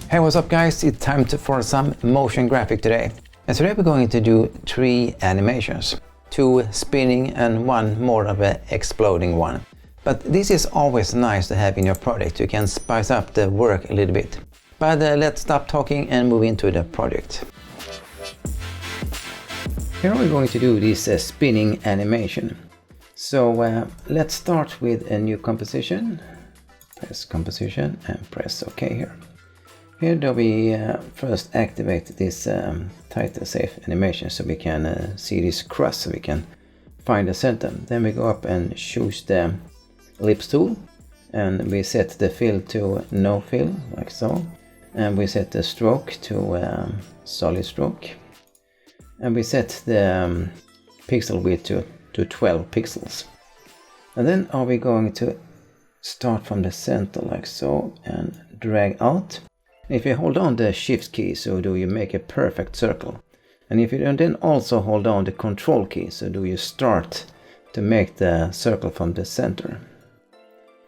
Hey, what's up guys? It's time for some motion graphic today. And today we're going to do 3 animations. 2 spinning and 1 more of an exploding one. But this is always nice to have in your project. You can spice up the work a little bit. But let's stop talking and move into the project. Here we're going to do this spinning animation. So let's start with a new composition. Press composition and press OK here. Here do we first activate this title safe animation so we can see this cross, so we can find the center. Then we go up and choose the ellipse tool and we set the fill to no fill, like so. And we set the stroke to solid stroke. And we set the pixel width to 12 pixels. And then are we going to start from the center like so and drag out. If you hold on the shift key, so do you make a perfect circle. And if you then also hold on the control key, so do you start to make the circle from the center.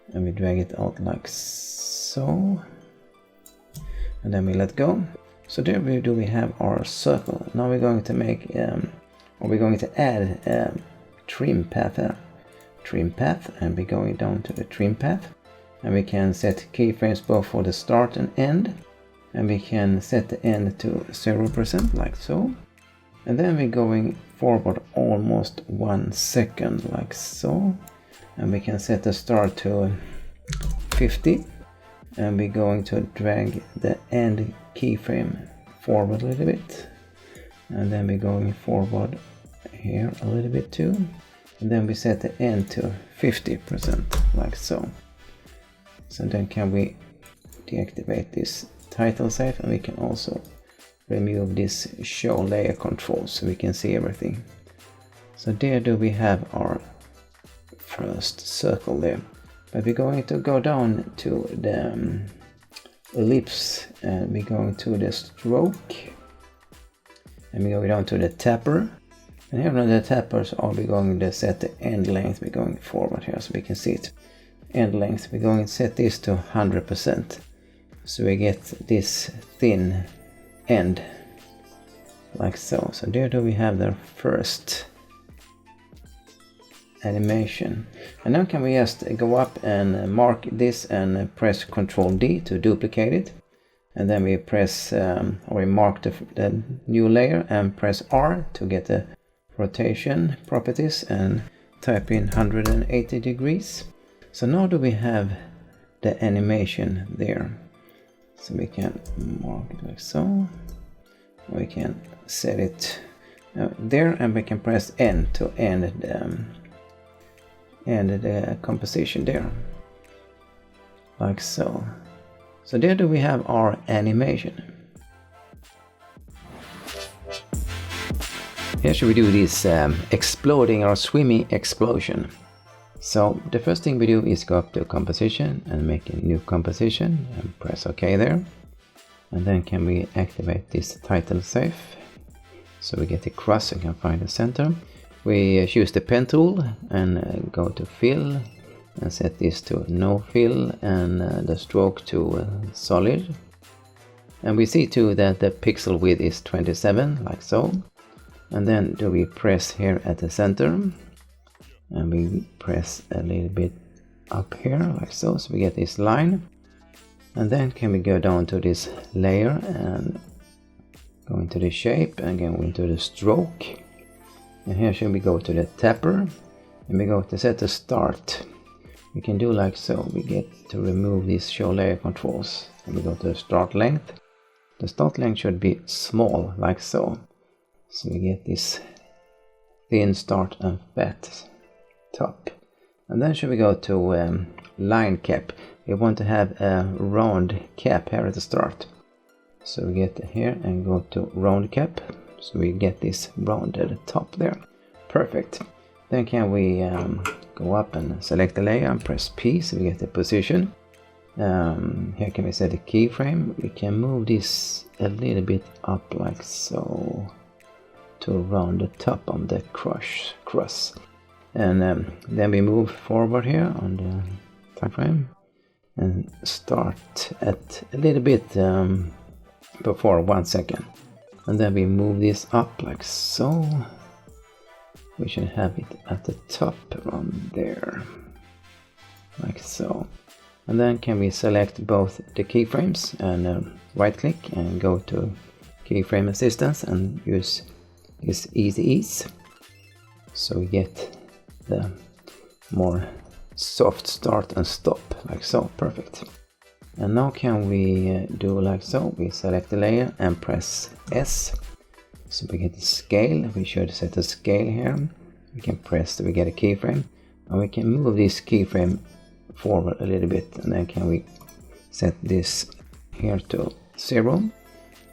And we drag it out like so. And then we let go. So there we have our circle. Now we're going to make, we're going to add a trim path here. Trim path, and we're going down to the trim path. And we can set keyframes both for the start and end. And we can set the end to 0% like so. And then we're going forward almost 1 second like so. And we can set the start to 50. And we're going to drag the end keyframe forward a little bit. And then we're going forward here a little bit too. And then we set the end to 50% like so. So then can we deactivate this title safe, and we can also remove this show layer control so we can see everything. So there do we have our first circle there. But we're going to go down to the ellipse and we're going to the stroke. And we go down to the tapper. And here on the tappers are we going to set the end length. We're going forward here so we can see it. End length, we're going to set this to 100%. So we get this thin end like so. So there do we have the first animation. And now can we just go up and mark this and press Ctrl D to duplicate it. And then we press, or we mark the new layer and press R to get the rotation properties and type in 180 degrees. So now do we have the animation there. So we can mark it like so. We can set it there and we can press N to end the composition there. Like so. So there do we have our animation. Here should we do this exploding or swimming explosion. So the first thing we do is go up to composition and make a new composition and press OK there. And then can we activate this title safe. So we get the cross and can find the center. We choose the pen tool and go to fill and set this to no fill and the stroke to solid. And we see too that the pixel width is 27 like so. And then do we press here at the center. And we press a little bit up here like so, so we get this line. And then can we go down to this layer and go into the shape and go into the stroke. And here should we go to the tapper and we go to set the start. We can do like so. We get to remove these show layer controls and we go to the start length. The start length should be small like so. So we get this thin start and fat top. And then should we go to line cap. We want to have a round cap here at the start. So we get here and go to round cap. So we get this rounded top there. Perfect. Then can we go up and select the layer and press P so we get the position. Here can we set a keyframe. We can move this a little bit up like so to around the top of the cross. And then we move forward here on the time frame and start at a little bit before 1 second, and then we move this up like so. We should have it at the top around there, like so. And then can we select both the keyframes and right click and go to keyframe assistance and use this easy ease, so we get the more soft start and stop, like so. Perfect. And now can we do like so. We select the layer and press S, so we get the scale. We should set the scale here. We can press so we get a keyframe, and we can move this keyframe forward a little bit, and then can we set this here to 0,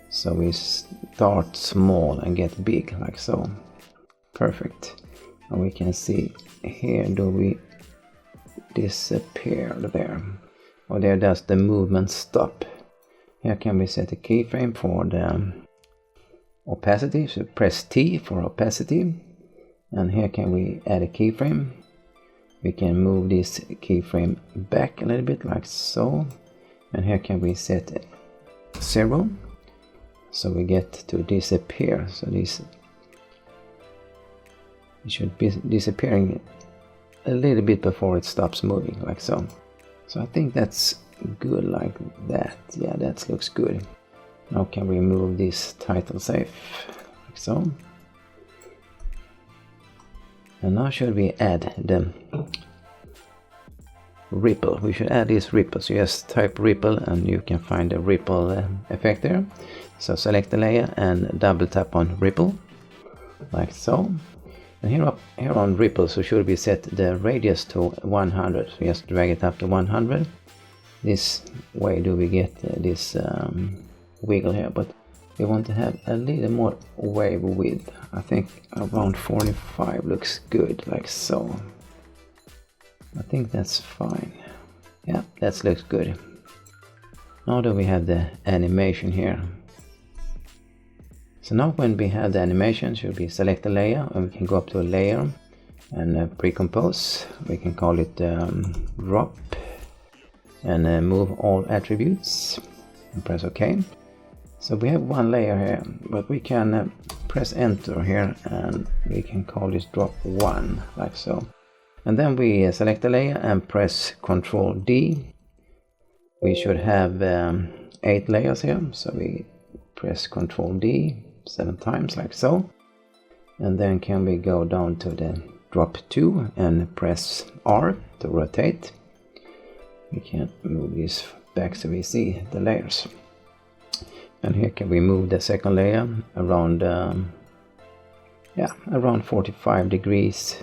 so we start small and get big, like so. Perfect. And we can see here, do we disappear there, or there does the movement stop. Here can we set a keyframe for the opacity, so press T for opacity, and here can we add a keyframe. We can move this keyframe back a little bit, like so, and here can we set 0, so we get to disappear. So this it should be disappearing a little bit before it stops moving, like so. So I think that's good like that. Yeah, that looks good. Now can we move this title safe, like so. And now should we add the ripple. We should add this ripple, so just type ripple and you can find the ripple effect there. So select the layer and double tap on ripple, like so. And here on ripple, so should we set the radius to 100, so just drag it up to 100. This way do we get this wiggle here, but we want to have a little more wave width. I think around 45 looks good, like so. I think that's fine. Yeah, that looks good. Now that we have the animation here. So now when we have the animation, should we select the layer, and we can go up to a layer and pre-compose. We can call it drop and move all attributes and press OK. So we have one layer here, but we can press enter here and we can call this drop 1, like so. And then we select the layer and press Ctrl D. We should have 8 layers here, so we press Ctrl D 7 times, like so. And then can we go down to the drop 2 and press R to rotate. We can move this back so we see the layers. And here can we move the second layer around around 45 degrees.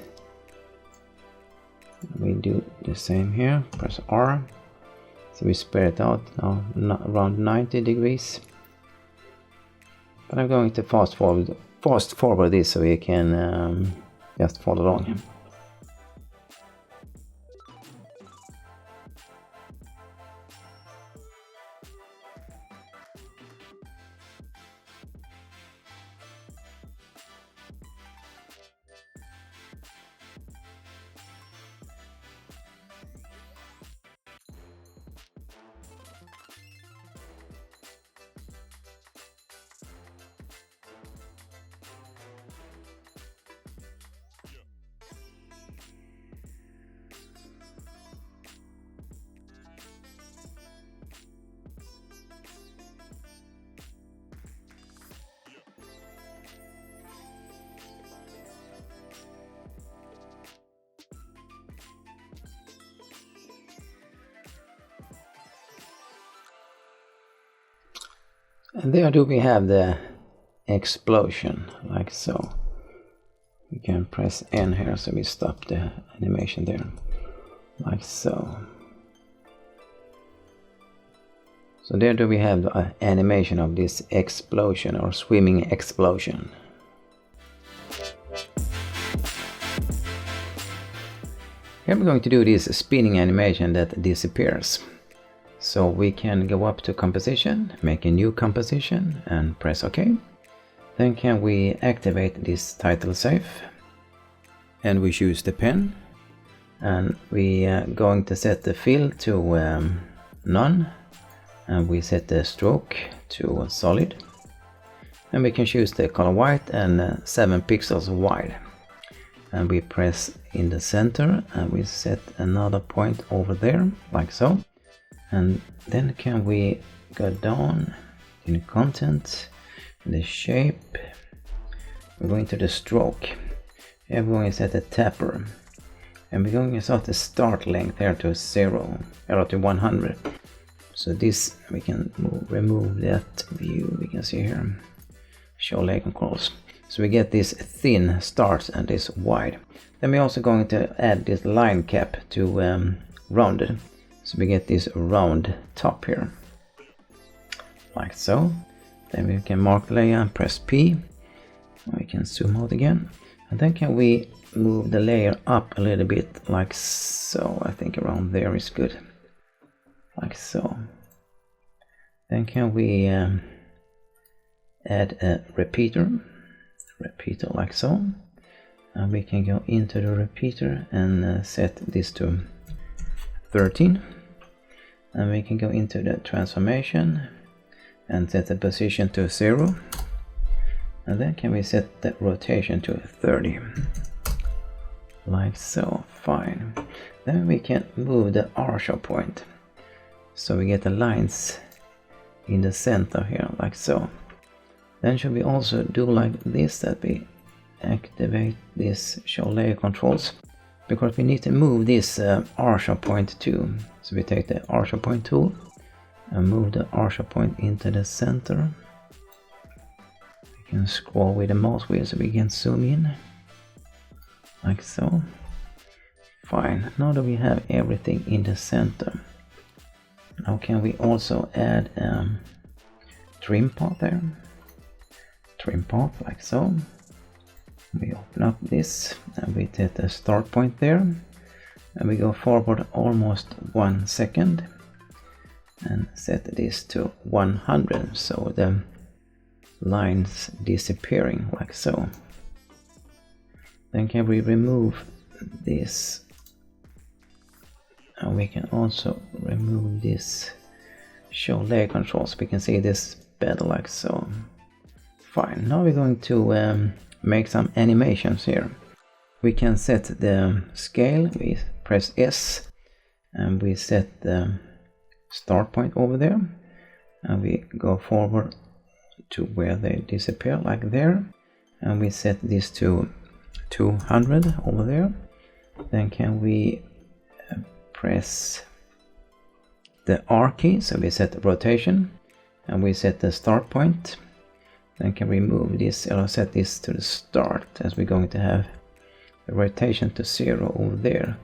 We do the same here, press R, so we spread it out now around 90 degrees. But I'm going to fast forward this so we can just follow along. And there do we have the explosion, like so. We can press N here so we stop the animation there, like so. So there do we have the animation of this explosion or swimming explosion. Here we're going to do this spinning animation that disappears. So we can go up to composition, make a new composition and press OK. Then can we activate this title safe and we choose the pen, and we are going to set the fill to none, and we set the stroke to solid, and we can choose the color white and 7 pixels wide, and we press in the center and we set another point over there like so. And then can we go down in content, in the shape, we're going to the stroke, and we're going to set the tapper, and we're going to set the start length here to 0 or to 100. So this we can remove that view, we can see here, show layer controls. So we get this thin start and this wide. Then we're also going to add this line cap to rounded. So we get this round top here, like so. Then we can mark the layer and press P. We can zoom out again. And then can we move the layer up a little bit, like so. I think around there is good, like so. Then can we add a repeater like so. And we can go into the repeater and set this to 13. And we can go into the transformation and set the position to 0. And then can we set the rotation to 30, like so. Fine. Then we can move the archer point, so we get the lines in the center here, like so. Then should we also do like this, that we activate this show layer controls, because we need to move this archer point too. So we take the archer point tool and move the archer point into the center. We can scroll with the mouse wheel so we can zoom in, like so. Fine. Now that we have everything in the center, now can we also add trim path there, trim path like so. We open up this and we set the start point there, and we go forward almost 1 second and set this to 100, so the lines disappearing, like so. Then can we remove this, and we can also remove this show layer controls. We can see this better, like so. Fine. Now we're going to make some animations here. We can set the scale, we press S and we set the start point over there, and we go forward to where they disappear, like there, and we set this to 200 over there. Then can we press the R key, so we set the rotation and we set the start point. Then can we move this, or set this to the start, as we're going to have the rotation to 0 over there.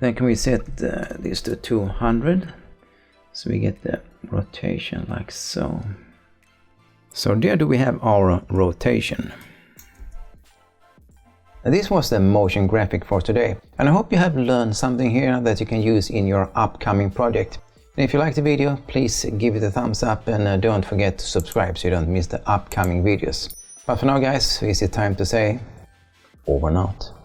Then can we set this to 200, so we get the rotation like so. So there do we have our rotation. And this was the motion graphic for today, and I hope you have learned something here that you can use in your upcoming project. And if you liked the video, please give it a thumbs up, and don't forget to subscribe so you don't miss the upcoming videos. But for now guys, it's time to say over and out.